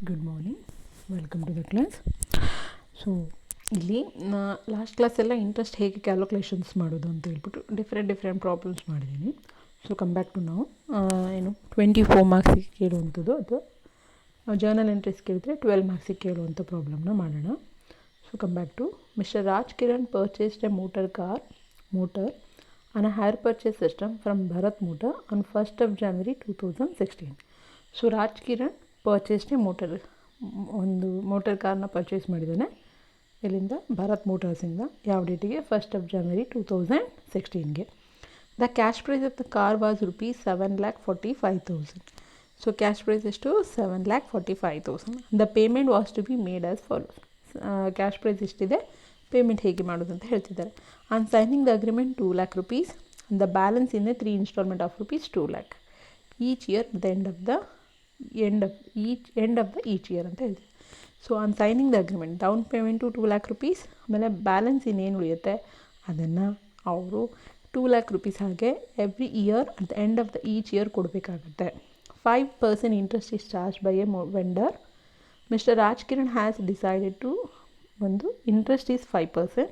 Good morning, welcome to the class. So ಇಲ್ಲಿ last ಕ್ಲಾಸೆಲ್ಲ interest ಹೇಗೆ ಕ್ಯಾಲ್ಕುಲೇಷನ್ಸ್ ಮಾಡೋದು ಅಂತ ಹೇಳ್ಬಿಟ್ಟು ಡಿಫ್ರೆಂಟ್ ಪ್ರಾಬ್ಲಮ್ಸ್ ಮಾಡಿದ್ದೀನಿ. ಸೊ ಕಮ್ ಬ್ಯಾಕ್ ಟು ನಾವು 24 ಮಾರ್ಕ್ಸಿಗೆ ಕೇಳುವಂಥದ್ದು ಅಥವಾ ಜರ್ನಲ್ ಎಂಟ್ರೀಸ್ ಕೇಳಿದ್ರೆ 12 ಮಾರ್ಕ್ಸಿಗೆ ಕೇಳುವಂಥ ಪ್ರಾಬ್ಲಮ್ನ ಮಾಡೋಣ. So come back to mister Raj Kiran purchased a motor on a hire purchase system from Bharat Motor on 1st of January 2016. So Raj Kiran purchased a ಒಂದು motor ಕಾರ್ನ purchase ಮಾಡಿದ್ದಾನೆ. ಇಲ್ಲಿಂದ ಭಾರತ್ ಮೋಟರ್ಸಿಂದ ಯಾವ ಡೇಟಿಗೆ? 1st of January 2016ಗೆ. The cash price of the car was ₹7,45,000. So cash price ಎಷ್ಟು? 7,45,000. The payment was to be made as follows. Cash price ಎಷ್ಟಿದೆ, ಪೇಮೆಂಟ್ ಹೇಗೆ ಮಾಡೋದು ಅಂತ ಹೇಳ್ತಿದ್ದಾರೆ. On signing the agreement ₹2,00,000 and the balance in the 3 installment of ₹2,00,000 each year at the end of the each year ಅಂತ ಹೇಳ್ತೀವಿ. So on signing the agreement down payment ₹2,00,000, ಆಮೇಲೆ balance ಇನ್ನೇನು ಉಳಿಯುತ್ತೆ ಅದನ್ನು ಅವರು ₹2,00,000 ಹಾಗೆ every year at the end of the each year ಕೊಡಬೇಕಾಗುತ್ತೆ. 5% interest is charge by a vendor. Mister Raj Kiran has decided to interest is 5%.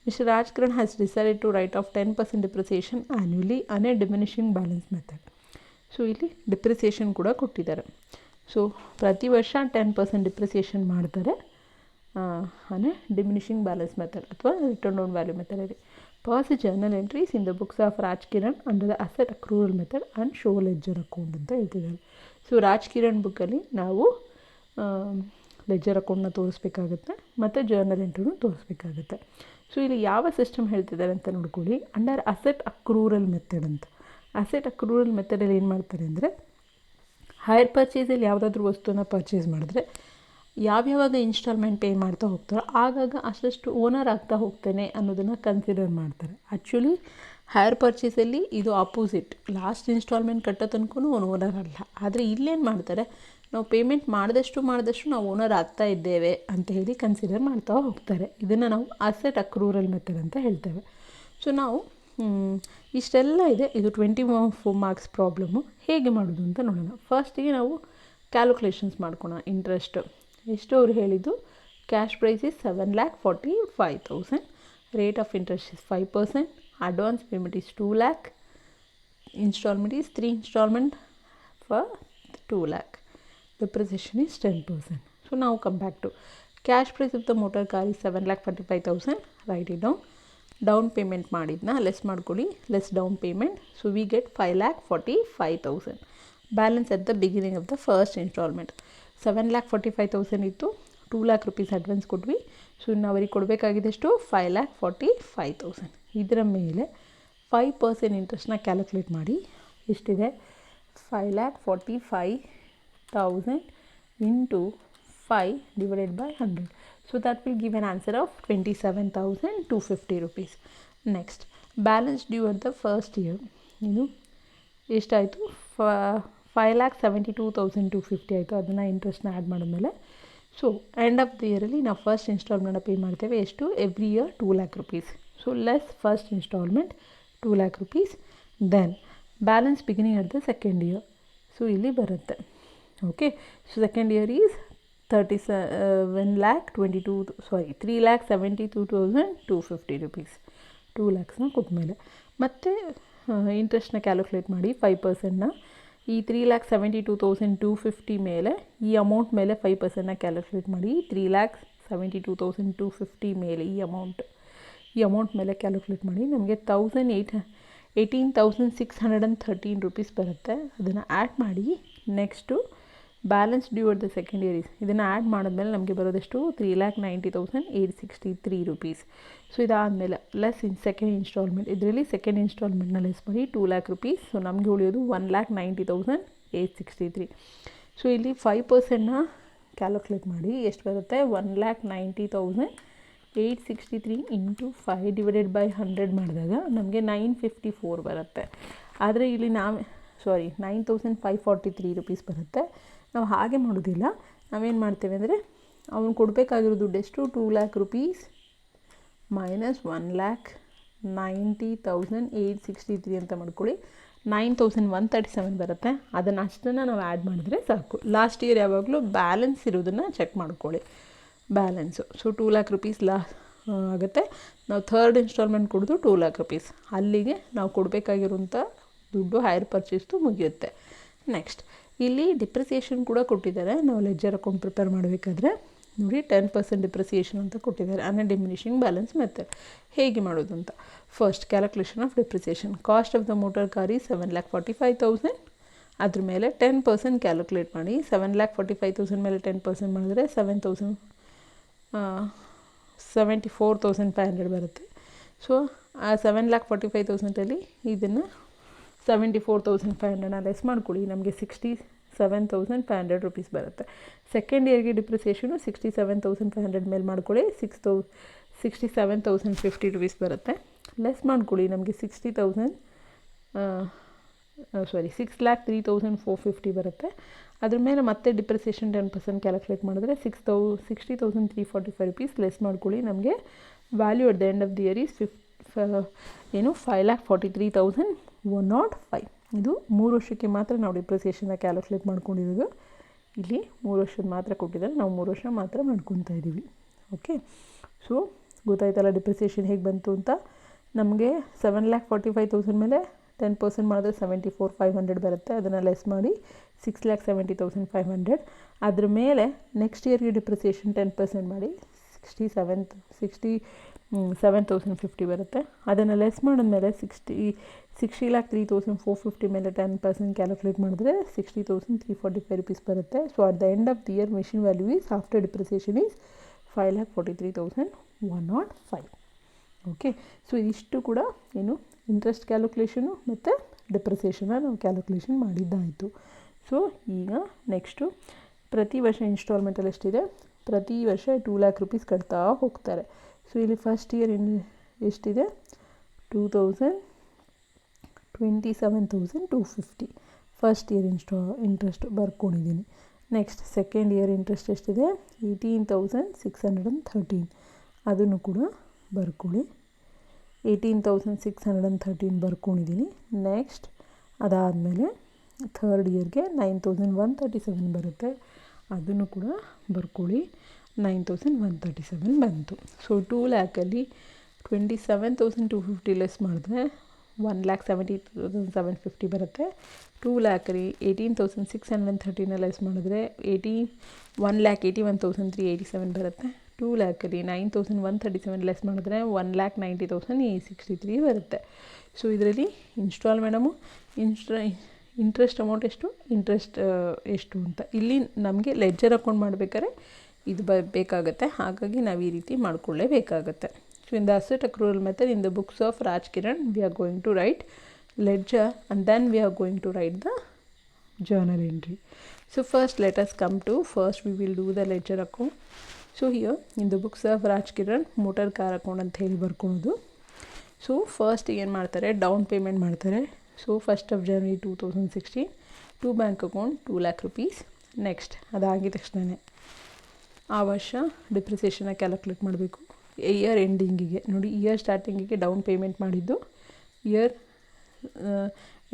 Mr. Raj Kiran has decided to write off 10% depreciation annually on a diminishing balance method. So ಇಲ್ಲಿ depreciation ಕೂಡ ಕೊಟ್ಟಿದ್ದಾರೆ. So ಪ್ರತಿ ವರ್ಷ 10% depreciation ಮಾಡ್ತಾರೆ on a diminishing balance method ಅಥವಾ return on value ಮೆಥಡಲ್ಲಿ. Pass journal entries in the books of Raj Kiran under the asset accrual method and show ledger account ಅಂತ ಹೇಳ್ತಿದ್ದಾರೆ. ಸೊ ರಾಜ್ ಕಿರಣ್ ಬುಕ್ಕಲ್ಲಿ ನಾವು ಲೆಡ್ಜರ್ ಅಕೌಂಟ್ನ ತೋರಿಸ್ಬೇಕಾಗುತ್ತೆ ಮತ್ತು ಜರ್ನಲ್ ಎಂಟ್ರಿನೂ ತೋರಿಸ್ಬೇಕಾಗುತ್ತೆ. ಸೊ ಇಲ್ಲಿ ಯಾವ ಸಿಸ್ಟಮ್ ಹೇಳ್ತಿದ್ದಾರೆ ಅಂತ ನೋಡ್ಕೊಳ್ಳಿ. ಅಂಡರ್ ಅಸೆಟ್ ಅಕ್ರೂರಲ್ ಮೆಥಡ್ ಅಂತ. ಅಸೆಟ್ ಅಕ್ರೂರಲ್ ಮೆಥಡಲ್ಲಿ ಏನು ಮಾಡ್ತಾರೆ ಅಂದರೆ, ಹೈರ್ ಪರ್ಚೇಸಲ್ಲಿ ಯಾವುದಾದ್ರೂ ವಸ್ತುನ ಪರ್ಚೇಸ್ ಮಾಡಿದ್ರೆ ಯಾವ್ಯಾವಾಗ ಇನ್ಸ್ಟಾಲ್ಮೆಂಟ್ ಪೇ ಮಾಡ್ತಾ ಹೋಗ್ತಾರೋ ಆಗಾಗ ಅಷ್ಟು ಓನರ್ ಆಗ್ತಾ ಹೋಗ್ತೇನೆ ಅನ್ನೋದನ್ನು ಕನ್ಸಿಡರ್ ಮಾಡ್ತಾರೆ. ಆ್ಯಕ್ಚುಲಿ ಹೈರ್ ಪರ್ಚೇಸಲ್ಲಿ ಇದು ಆಪೋಸಿಟ್, ಲಾಸ್ಟ್ ಇನ್ಸ್ಟಾಲ್ಮೆಂಟ್ ಕಟ್ಟೋ ತನಕ ಅವನು ಓನರ್ ಅಲ್ಲ. ಆದರೆ ಇಲ್ಲೇನು ಮಾಡ್ತಾರೆ, ನಾವು ಪೇಮೆಂಟ್ ಮಾಡಿದಷ್ಟು ನಾವು ಓನರ್ ಆಗ್ತಾ ಇದ್ದೇವೆ ಅಂತ ಹೇಳಿ ಕನ್ಸಿಡರ್ ಮಾಡ್ತಾ ಹೋಗ್ತಾರೆ. ಇದನ್ನು ನಾವು ಅಸೆಟ್ ಅಕ್ರೂರಲ್ ಮೆಥಡ್ ಅಂತ ಹೇಳ್ತೇವೆ. ಸೊ ನಾವು ಇಷ್ಟೆಲ್ಲ ಇದೆ. ಇದು 24 ಮಾರ್ಕ್ಸ್ ಪ್ರಾಬ್ಲಮ್ಮು. ಹೇಗೆ ಮಾಡೋದು ಅಂತ ನೋಡೋಣ. ಫಸ್ಟಿಗೆ ನಾವು ಕ್ಯಾಲ್ಕುಲೇಷನ್ಸ್ ಮಾಡ್ಕೋಣ. ಇಂಟ್ರೆಸ್ಟ್ ಎಷ್ಟು ಅವ್ರು ಹೇಳಿದ್ದು? Cash price is 7,45,000. Rate of interest is 5%. Advance payment is 2,00,000. Installment is 3 installment for 2,00,000. Depreciation is 10%. So now come back to cash price of the motor car is 7,45,000. Write it down. Down payment ಮಾಡಿದ್ನ less ಮಾಡ್ಕೊಳ್ಳಿ. Less down payment. So we get 5,45,000. Balance at the beginning of the first instalment 7,45,000 ಇತ್ತು. ₹2,00,000 advance ಕೊಟ್ವಿ. So ಇನ್ನು ಅವರಿಗೆ ಕೊಡಬೇಕಾಗಿದ್ದೆಷ್ಟು? 5,45,000. ಇದರ ಮೇಲೆ 5% ಇಂಟ್ರೆಸ್ಟ್ನ calculate ಮಾಡಿ. ಎಷ್ಟಿದೆ? 5,45,000 into 5 divided by 100. So that will give an answer of ₹27,250. Next, balance due at the first year. ಇದು ಎಷ್ಟಾಯಿತು? 5,72,250 ಆಯಿತು. ಅದನ್ನು ಇಂಟ್ರೆಸ್ಟ್ನ ಆ್ಯಡ್ ಮಾಡಿದ್ಮೇಲೆ ಸೊ ಎಂಡ್ ಆಫ್ ದ ಇಯರಲ್ಲಿ ನಾವು ಫಸ್ಟ್ ಇನ್ಸ್ಟಾಲ್ಮೆಂಟ್ನ ಪೇ ಮಾಡ್ತೇವೆ. ಎಷ್ಟು? Every year ₹2,00,000. So less first installment ₹2,00,000. Then balance beginning at the second year. So ಇಲ್ಲಿ ಬರುತ್ತೆ. Okay. So second year is 3,72,250. ₹2,00,000ನ ಕೊಟ್ಟಮೇಲೆ ಮತ್ತೆ ಇಂಟ್ರೆಸ್ಟ್ನ ಕ್ಯಾಲ್ಕುಲೇಟ್ ಮಾಡಿ. 5%ನ ಈ 3,72,250 ಮೇಲೆ ಈ ಅಮೌಂಟ್ ಮೇಲೆ 5%ನ ಕ್ಯಾಲ್ಕುಲೇಟ್ ಮಾಡಿ. 3,72,250 ಮೇಲೆ ಈ ಅಮೌಂಟ್ ಮೇಲೆ ಕ್ಯಾಲ್ಕುಲೇಟ್ ಮಾಡಿ. ನಮಗೆ ₹18,613 ಬರುತ್ತೆ. ಅದನ್ನು ಆ್ಯಡ್ ಮಾಡಿ. Next balance due at the second year is, ಇದನ್ನು ಆ್ಯಡ್ ಮಾಡಿದ್ಮೇಲೆ ನಮಗೆ ಬರೋದೆಷ್ಟು? ₹3,90,863. ಸೊ ಇದಾದಮೇಲೆ ಲೆಸ್ ಸೆಕೆಂಡ್ ಇನ್ಸ್ಟಾಲ್ಮೆಂಟ್. ಇದರಲ್ಲಿ ಸೆಕೆಂಡ್ ಇನ್ಸ್ಟಾಲ್ಮೆಂಟ್ನ ಲೆಸ್ ಮಾಡಿ ₹2,00,000. ಸೊ ನಮಗೆ ಉಳಿಯೋದು ₹1,90,863. ಸೊ ಇಲ್ಲಿ 5%ನ ಕ್ಯಾಲ್ಕುಲೇಟ್ ಮಾಡಿ. ಎಷ್ಟು ಬರುತ್ತೆ? ₹1,90,863 ಇಂಟು 5 ಡಿವೈಡೆಡ್ ಬೈ 100 ಮಾಡಿದಾಗ ನಮಗೆ 954 ಬರುತ್ತೆ. ಆದರೆ ಇಲ್ಲಿ ₹9,543 ಬರುತ್ತೆ. ನಾವು ಹಾಗೆ ಮಾಡೋದಿಲ್ಲ. ನಾವೇನು ಮಾಡ್ತೇವೆ ಅಂದರೆ, ಅವನು ಕೊಡಬೇಕಾಗಿರೋ ದುಡ್ಡು ಎಷ್ಟು? ₹2,00,000 ಮೈನಸ್ 1,90,863 ಅಂತ ಮಾಡ್ಕೊಳ್ಳಿ. 9137 ಬರುತ್ತೆ. ಅದನ್ನು ಅಷ್ಟನ್ನು ನಾವು ಆ್ಯಡ್ ಮಾಡಿದ್ರೆ ಸಾಕು. ಲಾಸ್ಟ್ ಇಯರ್ ಯಾವಾಗಲೂ ಬ್ಯಾಲೆನ್ಸ್ ಇರೋದನ್ನು ಚೆಕ್ ಮಾಡ್ಕೊಳ್ಳಿ, ಬ್ಯಾಲೆನ್ಸು. ಸೊ 2 ಲ್ಯಾಕ್ ರುಪೀಸ್ ಆಗುತ್ತೆ. ನಾವು ಥರ್ಡ್ ಇನ್ಸ್ಟಾಲ್ಮೆಂಟ್ ಕೊಡೋದು 2 ಲ್ಯಾಕ್ ರುಪೀಸ್. ಅಲ್ಲಿಗೆ ನಾವು ಕೊಡಬೇಕಾಗಿರೋಂಥ ದುಡ್ಡು ಹೈರ್ ಪರ್ಚೇಸ್ದು ಮುಗಿಯುತ್ತೆ. ನೆಕ್ಸ್ಟ್ ಇಲ್ಲಿ ಡಿಪ್ರಿಸಿಯೇಷನ್ ಕೂಡ ಕೊಟ್ಟಿದ್ದಾರೆ. ನಾವು ಲೆಡ್ಜರ್ ಅಕೌಂಟ್ ಪ್ರಿಪೇರ್ ಮಾಡಬೇಕಾದ್ರೆ ನೋಡಿ 10% ಡಿಪ್ರಿಸಿಯೇಷನ್ ಅಂತ ಕೊಟ್ಟಿದ್ದಾರೆ. ಡಿಮಿನಿಷಿಂಗ್ ಬ್ಯಾಲೆನ್ಸ್ ಮೆಥಡ್ ಹೇಗೆ ಮಾಡೋದು ಅಂತ. First calculation of depreciation. Cost of the motor car is 7,45,000. ಅದ್ರ ಮೇಲೆ 10% ಕ್ಯಾಲ್ಕುಲೇಟ್ ಮಾಡಿ. 7,45,000 ಮೇಲೆ 10% ಮಾಡಿದ್ರೆ 74,500 ಬರುತ್ತೆ. ಸೊ ಆ 7,45,000ಅಲ್ಲಿ ಇದನ್ನು 74,500 ಲೆಸ್ ಮಾಡ್ಕೊಳ್ಳಿ. ನಮಗೆ 67,500 ರುಪೀಸ್ ಬರುತ್ತೆ. ಸೆಕೆಂಡ್ ಇಯರ್ಗೆ ಡಿಪ್ರಿಸಿಯೇಷನು 67,500 ಮೇಲೆ ಮಾಡ್ಕೊಳ್ಳಿ. 67,050 ರುಪೀಸ್ ಬರುತ್ತೆ. ಲೆಸ್ ಮಾಡ್ಕೊಳ್ಳಿ. ನಮಗೆ 6,03,450 ಬರುತ್ತೆ. ಅದ್ರ ಮೇಲೆ ಮತ್ತೆ ಡಿಪ್ರಿಸಿಯೇಷನ್ 10% ಕ್ಯಾಲ್ಕುಲೇಟ್ ಮಾಡಿದ್ರೆ 60,345 ರುಪೀಸ್ ಲೆಸ್ ಮಾಡ್ಕೊಳ್ಳಿ. ನಮಗೆ value at the end of the year is 5,43,105. ಇದು 3 ವರ್ಷಕ್ಕೆ ಮಾತ್ರ ನಾವು ಡಿಪ್ರಿಸಿಯೇಷನ್ನ ಕ್ಯಾಲ್ಕುಲೇಟ್ ಮಾಡ್ಕೊಂಡಿರೋದು. ಇಲ್ಲಿ 3 ವರ್ಷದ ಮಾತ್ರ ಕೊಟ್ಟಿದ್ದಾರೆ, ನಾವು 3 ವರ್ಷ ಮಾತ್ರ ಮಾಡ್ಕೊತಾ ಇದ್ದೀವಿ. ಓಕೆ, ಸೊ ಗೊತ್ತಾಯ್ತಲ್ಲ ಡಿಪ್ರಿಸಿಯೇಷನ್ ಹೇಗೆ ಬಂತು ಅಂತ. ನಮಗೆ 7,45,000 ಮೇಲೆ 10% ಮಾಡಿದ್ರೆ 74,500 ಬರುತ್ತೆ. ಅದನ್ನು ಲೆಸ್ ಮಾಡಿ 6,70,500. ಅದ್ರ ಮೇಲೆ ನೆಕ್ಸ್ಟ್ ಇಯರ್ಗೆ ಡಿಪ್ರಿಸಿಯೇಷನ್ 10% ಮಾಡಿ 67,050 ಬರುತ್ತೆ. ಅದನ್ನು ಲೆಸ್ ಮಾಡಿದ್ಮೇಲೆ 60,03,450 ಮೇಲೆ 10% ಕ್ಯಾಲ್ಕುಲೇಟ್ ಮಾಡಿದ್ರೆ 60,345 ರುಪೀಸ್ ಬರುತ್ತೆ. So at the end of the year machine value is after depreciation is 5,43,105. Okay, so ಇದಿಷ್ಟು ಕೂಡ ಇಂಟ್ರೆಸ್ಟ್ ಕ್ಯಾಲ್ಕುಲೇಷನು ಮತ್ತು ಡಿಪ್ರಿಸಿಯೇಷನ್ನ ನಾವು ಕ್ಯಾಲ್ಕುಲೇಷನ್ ಮಾಡಿದ್ದಾಯಿತು. ಸೊ ಈಗ ನೆಕ್ಸ್ಟು ಪ್ರತಿ ವರ್ಷ ಇನ್ಸ್ಟಾಲ್ಮೆಂಟಲ್ಲಿ ಎಷ್ಟಿದೆ, ಪ್ರತಿ ವರ್ಷ 2 ಲ್ಯಾಕ್ ರುಪೀಸ್ ಕಟ್ತಾ ಹೋಗ್ತಾರೆ. ಸೊ ಇಲ್ಲಿ ಫಸ್ಟ್ ಇಯರ್ ಎಷ್ಟಿದೆ, 27,250 ಫಸ್ಟ್ ಇಯರ್ ಇಂಟ್ರೆಸ್ಟ್ ಬರ್ಕೊಂಡಿದ್ದೀನಿ. ನೆಕ್ಸ್ಟ್ ಸೆಕೆಂಡ್ ಇಯರ್ ಇಂಟ್ರೆಸ್ಟ್ ಎಷ್ಟಿದೆ, 18,613 ಅದನ್ನು ಕೂಡ ಬರ್ಕೊಳ್ಳಿ. 18,613 ಬರ್ಕೊಂಡಿದ್ದೀನಿ. ನೆಕ್ಸ್ಟ್ ಅದಾದಮೇಲೆ ಥರ್ಡ್ ಇಯರ್ಗೆ 9,137 ಬರುತ್ತೆ. ಅದನ್ನು ಕೂಡ ಬರ್ಕೊಳ್ಳಿ. 9,137 ಬಂತು. ಸೊ 2 ಲ್ಯಾಕಲ್ಲಿ 27,250 ಲೆಸ್ ಮಾಡಿದ್ರೆ 1,70,750 ಬರುತ್ತೆ. 2 ಲ್ಯಾಕಲ್ಲಿ 18,613 ಲೆಸ್ ಮಾಡಿದ್ರೆ 1,81,387 ಬರುತ್ತೆ. 2 ಲ್ಯಾಕಲ್ಲಿ 9,137 ಲೆಸ್ ಮಾಡಿದ್ರೆ 1,90,863 ಬರುತ್ತೆ. ಸೊ ಇದರಲ್ಲಿ ಇಂಟ್ರೆಸ್ಟ್ ಅಮೌಂಟ್ ಎಷ್ಟು ಅಂತ ಇಲ್ಲಿ ನಮಗೆ ಲೆಡ್ಜರ್ ಅಕೌಂಟ್ ಮಾಡಬೇಕಾದ್ರೆ ಇದು ಬೇಕಾಗುತ್ತೆ. ಹಾಗಾಗಿ ನಾವು ಈ ರೀತಿ ಮಾಡಿಕೊಳ್ಳೇಬೇಕಾಗತ್ತೆ. So in the asset accrual method in the books of Rajkiran we are going to write ledger and then we are going to write the journal entry. So first we will do the ledger account. So here in the books of Rajkiran motor car account ಅಂತ ಹೇಳಿ ಬರ್ಕೊಳ್ಳೋದು. So first ಏನು ಮಾಡ್ತಾರೆ, down payment ಮಾಡ್ತಾರೆ. So 1st of January 2016 to bank account 2 lakh rupees. Next ಅದಾಗಿದ ತಕ್ಷಣ ಆ ವರ್ಷ ಡಿಪ್ರಿಸಿಯೇಷನ್ನ ಕ್ಯಾಲ್ಕುಲೇಟ್ ಮಾಡಬೇಕು. ಇಯರ್ ಎಂಡಿಂಗಿಗೆ ನೋಡಿ, ಇಯರ್ ಸ್ಟಾರ್ಟಿಂಗಿಗೆ ಡೌನ್ ಪೇಮೆಂಟ್ ಮಾಡಿದ್ದು, ಇಯರ್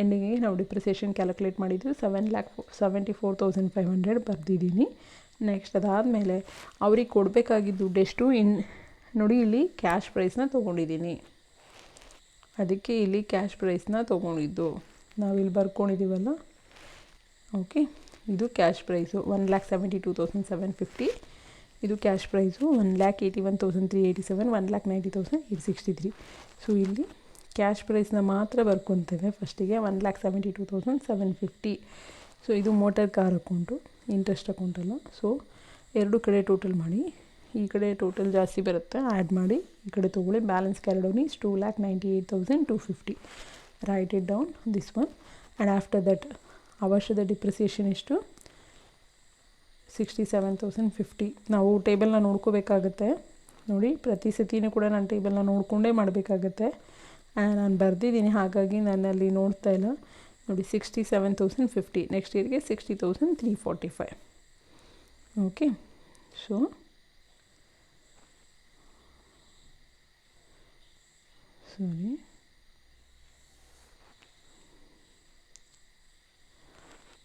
ಎಂಡಿಂಗಿಗೆ ನಾವು ಡಿಪ್ರಿಸಿಯೇಷನ್ ಕ್ಯಾಲ್ಕುಲೇಟ್ ಮಾಡಿದ್ದು 7,74,500 ಬರೆದಿದ್ದೀನಿ. ನೆಕ್ಸ್ಟ್ ಅದಾದಮೇಲೆ ಅವ್ರಿಗೆ ಕೊಡಬೇಕಾಗಿದ್ದು ದುಡ್ಡೆಷ್ಟು ನೋಡಿ, ಇಲ್ಲಿ ಕ್ಯಾಶ್ ಪ್ರೈಸ್ನ ತೊಗೊಂಡಿದ್ದೀನಿ. ಅದಕ್ಕೆ ಇಲ್ಲಿ ಕ್ಯಾಶ್ ಪ್ರೈಸ್ನ ತೊಗೊಂಡಿದ್ದು ನಾವಿಲ್ಲಿ ಬರ್ಕೊಂಡಿದ್ದೀವಲ್ಲ. ಓಕೆ, ಇದು ಕ್ಯಾಶ್ ಪ್ರೈಸು 1,72,750. ಇದು ಕ್ಯಾಶ್ ಪ್ರೈಸು 1,81,387, 1,90,863. ಸೊ ಇಲ್ಲಿ ಕ್ಯಾಶ್ ಪ್ರೈಸ್ನ ಮಾತ್ರ ಬರ್ಕೊತೇವೆ. ಫಸ್ಟಿಗೆ 1,72,750. ಸೊ ಇದು ಮೋಟರ್ ಕಾರ್ ಅಕೌಂಟು, ಇಂಟ್ರೆಸ್ಟ್ ಅಕೌಂಟಲ್ಲ. ಸೊ ಎರಡು ಕಡೆ ಟೋಟಲ್ ಮಾಡಿ, ಈ ಕಡೆ ಟೋಟಲ್ ಜಾಸ್ತಿ ಬರುತ್ತೆ, ಆ್ಯಡ್ ಮಾಡಿ ಈ ಕಡೆ ತೊಗೊಳ್ಳಿ. Balance carried on is 2,98,250. Right it down this one. And after that ಆ ವರ್ಷದ ಡಿಪ್ರಿಸಿಯೇಷನ್ ಎಷ್ಟು, 67,050. ನಾವು ಟೇಬಲ್ನ ನೋಡ್ಕೋಬೇಕಾಗತ್ತೆ. ನೋಡಿ, ಪ್ರತಿ ಸತಿನೂ ಕೂಡ ನಾನು ಟೇಬಲ್ನ ನೋಡಿಕೊಂಡೇ ಮಾಡಬೇಕಾಗತ್ತೆ. ನಾನು ಬರೆದಿದ್ದೀನಿ, ಹಾಗಾಗಿ ನಾನಲ್ಲಿ ನೋಡ್ತಾ ಇಲ್ಲ. ನೋಡಿ, 67,050. ನೆಕ್ಸ್ಟ್ ಇಯರ್ಗೆ 60,345. ಓಕೆ, ಸೊ ಸಾರಿ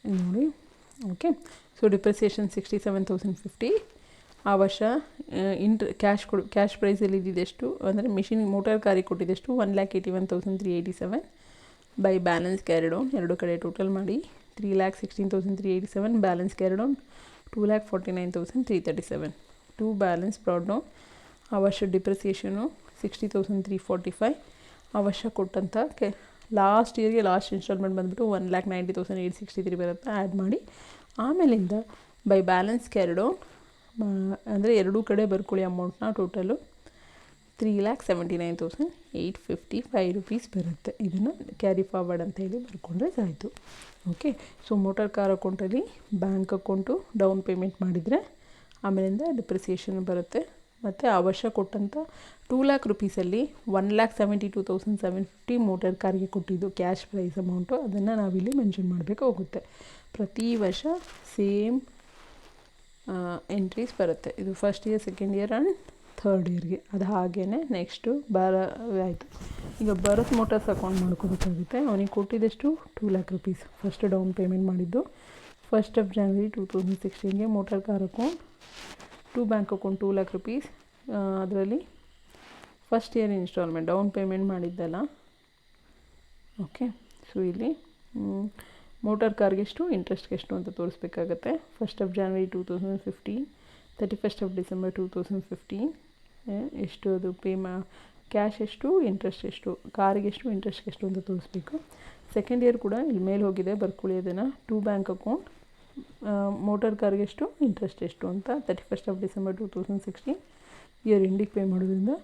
ನೋಡಿ. Okay, so depreciation 67,050. ಆ ವರ್ಷ ಕ್ಯಾಶ್ ಪ್ರೈಸಲ್ಲಿ ಇದ್ದಿದ್ದೆಷ್ಟು ಅಂದರೆ ಮಿಷಿನ್ ಮೋಟಾರ್ ಕಾರಿಗೆ ಕೊಟ್ಟಿದ್ದೆಷ್ಟು 1,81,387 ಬೈ ಬ್ಯಾಲೆನ್ಸ್ ಕ್ಯಾರಿಡ್ ಆನ್. ಎರಡು ಕಡೆ ಟೋಟಲ್ ಮಾಡಿ 3,16,387 balance carried on 2,49,337 to balance brought down. ಆ ವರ್ಷ ಡಿಪ್ರಿಸಿಯೇಷನು 60,345. ಆ ವರ್ಷ ಕೊಟ್ಟಂಥ ಲಾಸ್ಟ್ ಇಯರ್ಗೆ ಲಾಸ್ಟ್ ಇನ್ಸ್ಟಾಲ್ಮೆಂಟ್ ಬಂದುಬಿಟ್ಟು 1,90,863 ಬರುತ್ತೆ. ಆ್ಯಡ್ ಮಾಡಿ ಆಮೇಲಿಂದ ಬೈ ಬ್ಯಾಲೆನ್ಸ್ ಕ್ಯಾರಿಡ್ ಆನ್ ಅಂದರೆ ಎರಡೂ ಕಡೆ ಬರ್ಕೊಳ್ಳಿ ಅಮೌಂಟ್ನ. ಟೋಟಲು 3,79,855 ರುಪೀಸ್ ಬರುತ್ತೆ. ಇದನ್ನು ಕ್ಯಾರಿ ಫಾರ್ವರ್ಡ್ ಅಂತ ಹೇಳಿ ಬರ್ಕೊಂಡ್ರೆ ಆಯಿತು. ಓಕೆ, ಸೊ ಮೋಟಾರ್ ಕಾರ್ ಅಕೌಂಟಲ್ಲಿ ಬ್ಯಾಂಕ್ ಅಕೌಂಟು ಡೌನ್ ಪೇಮೆಂಟ್ ಮಾಡಿದರೆ ಆಮೇಲಿಂದ ಡಿಪ್ರಿಸಿಯೇಷನ್ ಬರುತ್ತೆ. ಮತ್ತು ಆ ವರ್ಷ ಕೊಟ್ಟಂಥ 2,00,000 ರುಪೀಸಲ್ಲಿ 1,72,750 ಮೋಟಾರ್ ಕಾರ್ಗೆ ಕೊಟ್ಟಿದ್ದು ಕ್ಯಾಶ್ ಪ್ರೈಸ್ ಅಮೌಂಟು. ಅದನ್ನು ನಾವಿಲ್ಲಿ ಮೆನ್ಷನ್ ಮಾಡಬೇಕು ಹೋಗುತ್ತೆ. ಪ್ರತಿ ವರ್ಷ ಸೇಮ್ ಎಂಟ್ರೀಸ್ ಬರುತ್ತೆ. ಇದು first year, second year and third ಇಯರ್ಗೆ. ಅದು ಹಾಗೇ ನೆಕ್ಸ್ಟು ಆಯಿತು. ಈಗ ಭರತ್ ಮೋಟಾರ್ಸ್ ಅಕೌಂಟ್ ಮಾಡ್ಕೋಬೇಕಾಗುತ್ತೆ. ಅವನಿಗೆ ಕೊಟ್ಟಿದ್ದೆಷ್ಟು 2,00,000 ರುಪೀಸ್ ಫಸ್ಟ್ ಡೌನ್ ಪೇಮೆಂಟ್ ಮಾಡಿದ್ದು 1st of January 2016ಗೆ. Motor car account to bank account 2,00,000 rupees. ಅದರಲ್ಲಿ first year instalment down payment ಮಾಡಿದ್ದಲ್ಲ. ಓಕೆ, ಸೊ ಇಲ್ಲಿ ಮೋಟಾರ್ ಕಾರ್ಗೆಷ್ಟು ಇಂಟ್ರೆಸ್ಟ್ಗೆಷ್ಟು ಅಂತ ತೋರಿಸ್ಬೇಕಾಗತ್ತೆ. 1st of January 2015, 31st of December 2015 ಎಷ್ಟು ಅದು ಕ್ಯಾಶ್ ಎಷ್ಟು, ಇಂಟ್ರೆಸ್ಟ್ ಎಷ್ಟು, ಕಾರಿಗೆಷ್ಟು, ಇಂಟ್ರೆಸ್ಟ್ಗೆಷ್ಟು ಅಂತ ತೋರಿಸ್ಬೇಕು. ಸೆಕೆಂಡ್ ಇಯರ್ ಕೂಡ ಇಲ್ಲಿ ಮೇಲೆ ಹೋಗಿದೆ, ಬರ್ಕೊಳ್ಳಿ ಅದನ್ನು. ಟು ಬ್ಯಾಂಕ್ ಅಕೌಂಟ್ ಮೋಟಾರ್ ಕಾರ್ಗೆಷ್ಟು, ಇಂಟ್ರೆಸ್ಟ್ ಎಷ್ಟು ಅಂತ 31st of December 2016 ಇಯರ್ ಎಂಡಿಗೆ ಪೇ ಮಾಡೋದ್ರಿಂದ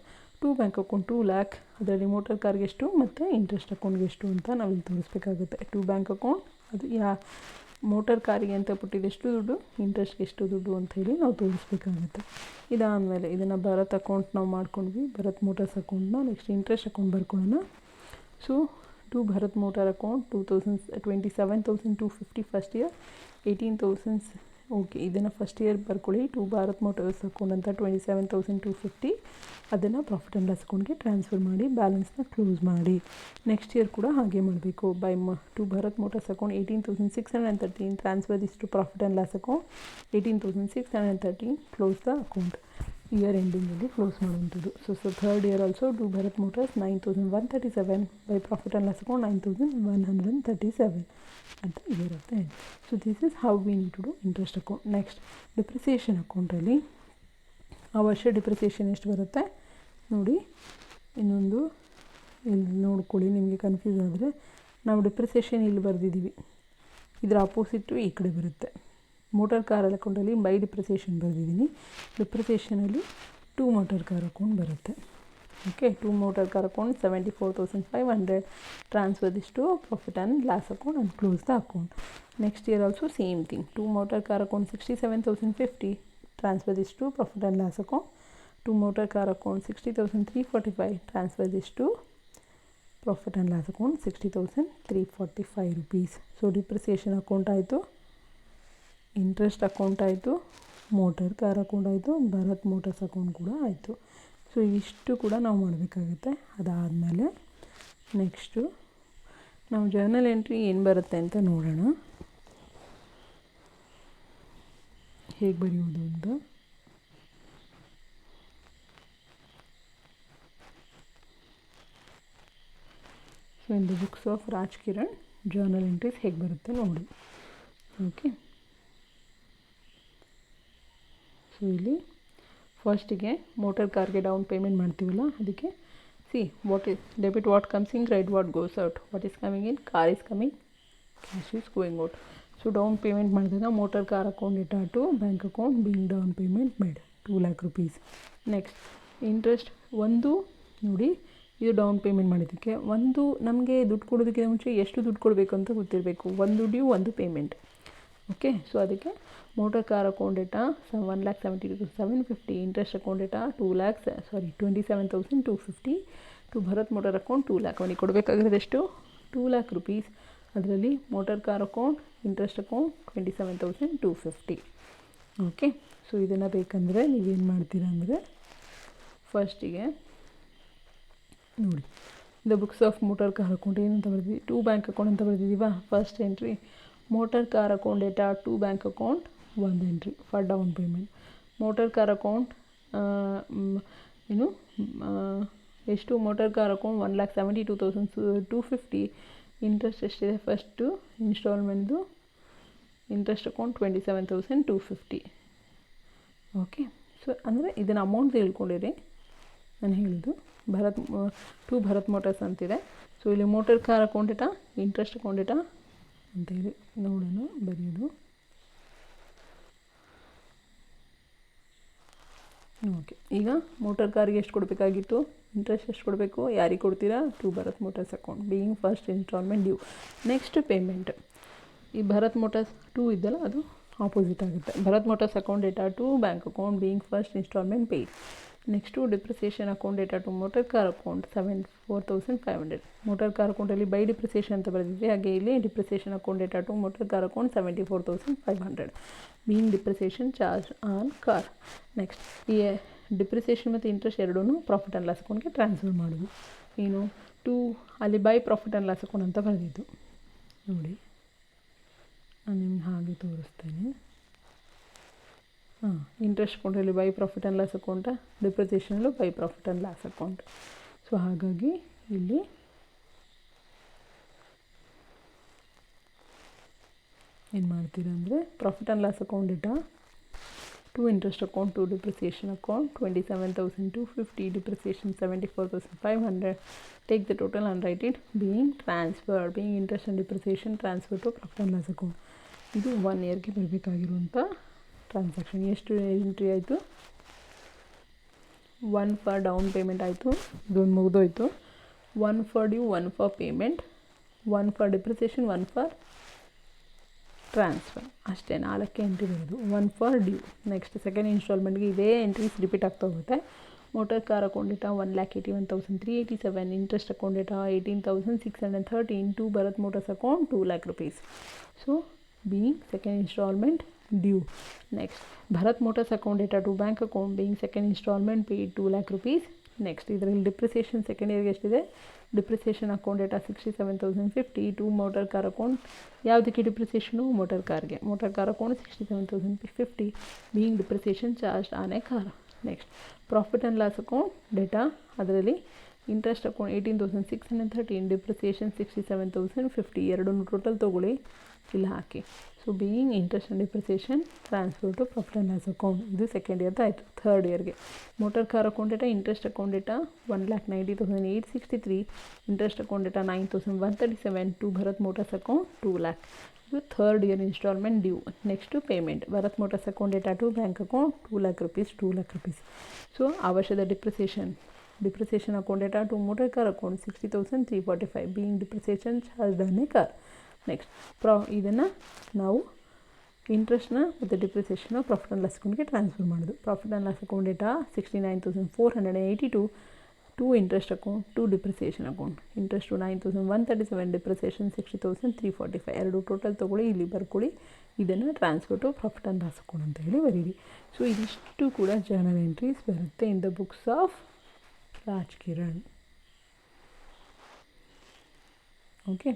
ಟು ಬ್ಯಾಂಕ್ ಅಕೌಂಟ್ 2,00,000 ಅದರಲ್ಲಿ ಮೋಟಾರ್ ಕಾರ್ಗೆಷ್ಟು ಮತ್ತು ಇಂಟ್ರೆಸ್ಟ್ ಅಕೌಂಟ್ಗೆ ಎಷ್ಟು ಅಂತ ನಾವಿಲ್ಲಿ ತೋರಿಸ್ಬೇಕಾಗುತ್ತೆ. ಟು ಬ್ಯಾಂಕ್ ಅಕೌಂಟ್ ಅದು ಮೋಟಾರ್ ಕಾರಿಗೆ ಅಂತ ಪುಟ್ಟಿದ್ದೆಷ್ಟು ದುಡ್ಡು, ಇಂಟ್ರೆಸ್ಟ್ಗೆ ಎಷ್ಟು ದುಡ್ಡು ಅಂತ ಹೇಳಿ ನಾವು ತೋರಿಸ್ಬೇಕಾಗುತ್ತೆ. ಇದಾದಮೇಲೆ ಇದನ್ನು ಭರತ್ ಅಕೌಂಟ್ ನಾವು ಮಾಡ್ಕೊಂಡ್ವಿ, ಭರತ್ ಮೋಟಾರ್ಸ್ ಅಕೌಂಟ್ನ. ನೆಕ್ಸ್ಟ್ ಇಂಟ್ರೆಸ್ಟ್ ಅಕೌಂಟ್ ಬರ್ಕೊಳ್ಳೋಣ. So to Bharat motor account 27,250 first year, 18,000. Okay, ಇದನ್ನು ಫಸ್ಟ್ ಇಯರ್ ಬರ್ಕೊಳ್ಳಿ. ಟು ಭಾರತ್ ಮೋಟಾರ್ಸ್ ಅಕೌಂಟ್ ಅಂತ 27,250 ಅದನ್ನು ಪ್ರಾಫಿಟ್ ಆ್ಯಂಡ್ ಲಾಸ್ ಅಕೌಂಟ್ಗೆ ಟ್ರಾನ್ಸ್ಫರ್ ಮಾಡಿ ಬ್ಯಾಲೆನ್ಸ್ನ ಕ್ಲೋಸ್ ಮಾಡಿ. ನೆಕ್ಸ್ಟ್ ಇಯರ್ ಕೂಡ ಹಾಗೆ ಮಾಡಬೇಕು. To Bharat motors account 18,613 transfer this to profit and loss account 18,613 close the account. Year ಎಂಡಿಂಗಲ್ಲಿ ಕ್ಲೋಸ್ ಮಾಡುವಂಥದ್ದು. So third year also to Bharat motors 9,137 by profit and loss account 9,137 ಅಂತ ಇರುತ್ತೆ. So this is how we need to do interest account. Next depreciation ಅಕೌಂಟಲ್ಲಿ ಆ ವರ್ಷ depreciation ಎಷ್ಟು ಬರುತ್ತೆ ನೋಡಿ. ಇನ್ನೊಂದು ಇಲ್ಲಿ ನೋಡ್ಕೊಳ್ಳಿ, ನಿಮಗೆ ಕನ್ಫ್ಯೂಸ್ ಆದರೆ ನಾವು ಡಿಪ್ರಿಸಿಯೇಷನ್ ಇಲ್ಲಿ ಬರೆದಿದ್ದೀವಿ, ಇದರ ಅಪೋಸಿಟ್ಟು ಈ ಕಡೆ ಬರುತ್ತೆ. ಮೋಟಾರ್ ಕಾರ್ ಅಕೌಂಟಲ್ಲಿ ಬೈ ಡಿಪ್ರಿಸಿಯೇಷನ್ ಬರೆದಿದ್ದೀನಿ. ಡಿಪ್ರಿಸಿಯೇಷನಲ್ಲಿ ಟು ಮೋಟಾರ್ ಕಾರ್ ಅಕೌಂಟ್ ಬರುತ್ತೆ. Okay, to motor car account 74,500 transfer this to profit and loss account and close the account. Next year also same thing. To motor car account 67,050 transfer this to profit and loss account. To motor car account 60,345 transfer this to profit and loss account 60,345 rupees. So depreciation account ಆಯಿತು, interest account ಆಯಿತು, motor car account ಆಯಿತು, Bharat motors account ಕೂಡ ಆಯಿತು. So ಇಷ್ಟು ಕೂಡ ನಾವು ಮಾಡಬೇಕಾಗುತ್ತೆ. ಅದಾದಮೇಲೆ ನೆಕ್ಸ್ಟು ನಾವು ಜರ್ನಲ್ ಎಂಟ್ರಿ ಏನು ಬರುತ್ತೆ ಅಂತ ನೋಡೋಣ, ಹೇಗೆ ಬರೆಯುವುದು ಅಂತ. So in the books of Raj Kiran journal entries ಹೇಗೆ ಬರುತ್ತೆ ನೋಡಿ. ಓಕೆ, ಸೊ ಇಲ್ಲಿ ಫಸ್ಟಿಗೆ ಮೋಟರ್ ಕಾರ್ಗೆ ಡೌನ್ ಪೇಮೆಂಟ್ ಮಾಡ್ತೀವಲ್ಲ, ಅದಕ್ಕೆ see what is debit, what comes in, credit what goes out. What is coming in, car is coming, cash is going out. So down payment ಮಾಡಿದಾಗ motor car account debtor to bank account being down payment made 2,00,000 rupees. Next interest ಒಂದು ನೋಡಿ, ಇದು down payment ಮಾಡಿದ್ದಕ್ಕೆ. ಒಂದು ನಮಗೆ ದುಡ್ಡು ಕೊಡೋದಕ್ಕಿಂತ ಮುಂಚೆ ಎಷ್ಟು ದುಡ್ಡು ಕೊಡಬೇಕು ಅಂತ ಗೊತ್ತಿರಬೇಕು. ಒಂದು ಡ್ಯೂ, ಒಂದು ಪೇಮೆಂಟ್. ಓಕೆ, ಸೊ ಅದಕ್ಕೆ motor car account debtor 1,72,750, interest account debtor 27,250 to Bharat motor account 2,00,000. ಅವನಿಗೆ ಕೊಡಬೇಕಾಗಿರೋದು ಎಷ್ಟು, 2,00,000 rupees. ಅದರಲ್ಲಿ motor car account, interest account 27,250. Okay, so ಇದನ್ನು ಬೇಕಂದರೆ ನೀವೇನು ಮಾಡ್ತೀರಾ ಅಂದರೆ ಫಸ್ಟಿಗೆ ನೋಡಿ, the books of motor car account ಏನಂತ ಬರೆದಿದ್ದೀವಿ, ಟು ಬ್ಯಾಂಕ್ ಅಕೌಂಟ್ ಅಂತ ಬರೆದಿದ್ದೀವಾ. First entry motor car account debtor to bank account ಒಂದು entry for down payment. Motor car account ಏನು ಎಷ್ಟು ಮೋಟರ್ ಕಾರ್ ಅಕೌಂಟ್ 1,72,250. ಇಂಟ್ರೆಸ್ಟ್ ಎಷ್ಟಿದೆ ಫಸ್ಟು ಇನ್ಸ್ಟಾಲ್ಮೆಂಟ್ದು ಇಂಟ್ರೆಸ್ಟ್ ಅಕೌಂಟ್ 27,250. ಓಕೆ, ಸೊ ಅಂದರೆ ಇದನ್ನು ಅಮೌಂಟ್ ತಿಳ್ಕೊಂಡಿರಿ. ನಾನು ಹೇಳಿದ್ದು ಭರತ್ ಮೋಟರ್ಸ್ ಅಂತಿದೆ. ಸೊ ಇಲ್ಲಿ motor car account data interest account debtor ಅಂತೇಳಿ ನೋಡೋಣ ಬರೆಯೋದು. ಓಕೆ, ಈಗ ಮೋಟರ್ ಕಾರ್ಗೆ ಎಷ್ಟು ಕೊಡಬೇಕಾಗಿತ್ತು, ಇಂಟ್ರೆಸ್ಟ್ ಎಷ್ಟು ಕೊಡಬೇಕು, ಯಾರಿಗೆ ಕೊಡ್ತೀರಾ, to Bharat motors account being first installment due. Next payment, ಈ ಭರತ್ ಮೋಟರ್ಸ್ 2 ಇದ್ದಲ್ಲ ಅದು ಆಪೋಸಿಟ್ ಆಗುತ್ತೆ. Bharat motors account debtor to bank account being first installment paid. Next depreciation account debtor to motor car account 4,500. Motor car ಅಕೌಂಟಲ್ಲಿ by depreciation ಅಂತ ಬರೆದಿದೆ, ಹಾಗೆ ಇಲ್ಲಿ depreciation account debtor to motor car account 74,500 being depreciation charge on car. Next ಈ depreciation ಮತ್ತು interest ಎರಡೂ profit and loss ಅಕೌಂಟ್ಗೆ transfer ಮಾಡೋದು. ಏನು ಅಲ್ಲಿ by profit and loss account ಅಂತ ಬರೆದಿದ್ದು ನೋಡಿ, ನಾನು ನಿಮ್ಗೆ ಹಾಗೆ ತೋರಿಸ್ತೇನೆ. ಇಂಟ್ರೆಸ್ಟ್ ಅಕೌಂಟಲ್ಲಿ by profit and loss account, ಡಿಪ್ರಿಸಿಯೇಷನಲ್ಲೂ by profit and loss account. So ಹಾಗಾಗಿ ಇಲ್ಲಿ ಏನು ಮಾಡ್ತೀರಾ ಅಂದರೆ profit and loss account debtor to interest account to depreciation account 27,250, depreciation 74,500. Take the total and write it being transfer, being interest and depreciation transfer to profit and loss account. ಇದು 1 ಇಯರ್ಗೆ ಬರಬೇಕಾಗಿರುವಂಥ transaction. ಎಷ್ಟು entry ಆಯಿತು, 1 for down payment ಆಯಿತು, ಇದೊಂದು ಮುಗಿದೋಯ್ತು. 1 for due, 1 for payment, 1 for depreciation, 1 for transfer. ಅಷ್ಟೇ 4 entry ಬರೋದು. 1 for due. Next second ಇನ್ಸ್ಟಾಲ್ಮೆಂಟ್ಗೆ ಇದೇ ಎಂಟ್ರೀಸ್ ರಿಪೀಟ್ ಆಗ್ತಾ ಹೋಗುತ್ತೆ. Motor car account debtor 1,81,387. Interest account debtor 18,613 to Bharat motors account 2 lakh rupees. So being second installment due. Next Bharat motors account debtor to bank account being second installment paid 2 lakh rupees. Next ಇದರಲ್ಲಿ depreciation second ಇಯರ್ಗೆ ಎಷ್ಟಿದೆ, depreciation account data 67,050 to motor car account. ಯಾವುದಕ್ಕೆ depreciation, motor ಕಾರ್ಗೆ. Motor car account 67,050 being depreciation charge on a car. Next profit and loss account data, ಅದರಲ್ಲಿ interest account 18,613, depreciation 67,050. ಎರಡನ್ನೂ total ತೊಗೊಳ್ಳಿ, ಇಲ್ಲಿ ಹಾಕಿ. So being interest and depreciation transfer to profit and loss account. ಇದು second ಇಯರ್ದು ಆಯಿತು. Third ಇಯರ್ಗೆ motor car account data interest account data 1,90,863, interest account data 9,137 to Bharat motors account 2 lakh. ಇದು third year installment due. Next payment, Bharat motors account debtor to bank account 2 lakh rupees, 2 lakh rupees. So ಆ ವರ್ಷದ depreciation account debtor to motor car account 60,345 being depreciation charge on a car. Next ಇದನ್ನು ನಾವು ಇಂಟ್ರೆಸ್ಟ್ನ ಮತ್ತು ಡಿಪ್ರಿಸಿಯೇಷನ್ನ profit and loss ಅಕೌಂಟ್ಗೆ transfer ಮಾಡೋದು. Profit and loss account debtor 69,482 to interest account to depreciation account. Interest 9,137, depreciation 60,345. ಎರಡು total ತೊಗೊಳ್ಳಿ, ಇಲ್ಲಿ ಬರ್ಕೊಳ್ಳಿ. ಇದನ್ನು transfer to profit and loss account ಅಂತ ಹೇಳಿ ಬರೀರಿ. ಸೊ ಇದಿಷ್ಟು ಕೂಡ ಜರ್ನಲ್ ಎಂಟ್ರೀಸ್ ಬರುತ್ತೆ in the books of Rajkiran. Okay,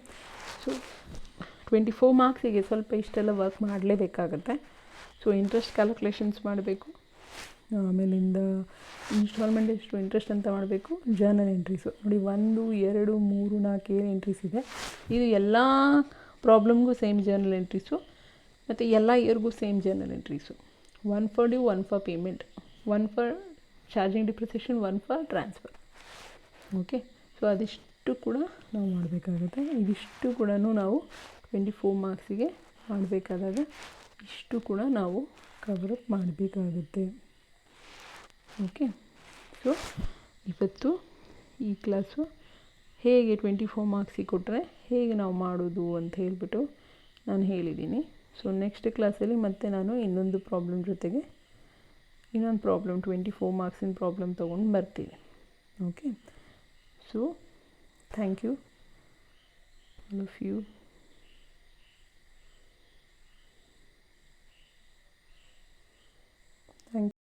so 24 ಮಾರ್ಕ್ಸಿಗೆ ಸ್ವಲ್ಪ ಇಷ್ಟೆಲ್ಲ ವರ್ಕ್ ಮಾಡಲೇಬೇಕಾಗತ್ತೆ. ಸೊ ಇಂಟ್ರೆಸ್ಟ್ ಕ್ಯಾಲ್ಕುಲೇಷನ್ಸ್ ಮಾಡಬೇಕು, ಆಮೇಲಿಂದ ಇನ್ಸ್ಟಾಲ್ಮೆಂಟ್ ಎಷ್ಟು ಇಂಟ್ರೆಸ್ಟ್ ಅಂತ ಮಾಡಬೇಕು. ಜರ್ನಲ್ ಎಂಟ್ರೀಸು ನೋಡಿ, 1, 2, 3, 4 ಏನು ಎಂಟ್ರೀಸ್ ಇದೆ. ಇದು ಎಲ್ಲ ಪ್ರಾಬ್ಲಮ್ಗೂ ಸೇಮ್ ಜರ್ನಲ್ ಎಂಟ್ರೀಸು ಮತ್ತು ಎಲ್ಲ ಇಯರ್ಗೂ same journal entries. 1 for due, 1 for payment, 1 for charging depreciation, 1 for transfer. Okay, so ಅದಿಷ್ಟು ಕೂಡ ನಾವು ಮಾಡಬೇಕಾಗುತ್ತೆ. ಇದಿಷ್ಟು ಕೂಡ ನಾವು 24 ಮಾರ್ಕ್ಸಿಗೆ ಮಾಡಬೇಕಾದಾಗ ಇಷ್ಟು ಕೂಡ ನಾವು ಕವರಪ್ ಮಾಡಬೇಕಾಗುತ್ತೆ. ಓಕೆ, ಸೊ ಇವತ್ತು ಈ ಕ್ಲಾಸು ಹೇಗೆ 24 ಮಾರ್ಕ್ಸಿಗೆ ಕೊಟ್ಟರೆ ಹೇಗೆ ನಾವು ಮಾಡೋದು ಅಂತ ಹೇಳಿಬಿಟ್ಟು ನಾನು ಹೇಳಿದ್ದೀನಿ. ಸೊ ನೆಕ್ಸ್ಟ್ ಕ್ಲಾಸಲ್ಲಿ ಮತ್ತೆ ನಾನು ಇನ್ನೊಂದು ಪ್ರಾಬ್ಲಮ್ ಜೊತೆಗೆ ಇನ್ನೊಂದು ಪ್ರಾಬ್ಲಮ್ 24 ಮಾರ್ಕ್ಸಿನ ಪ್ರಾಬ್ಲಮ್ ತೊಗೊಂಡು ಬರ್ತೀನಿ. Okay, so thank you all of you.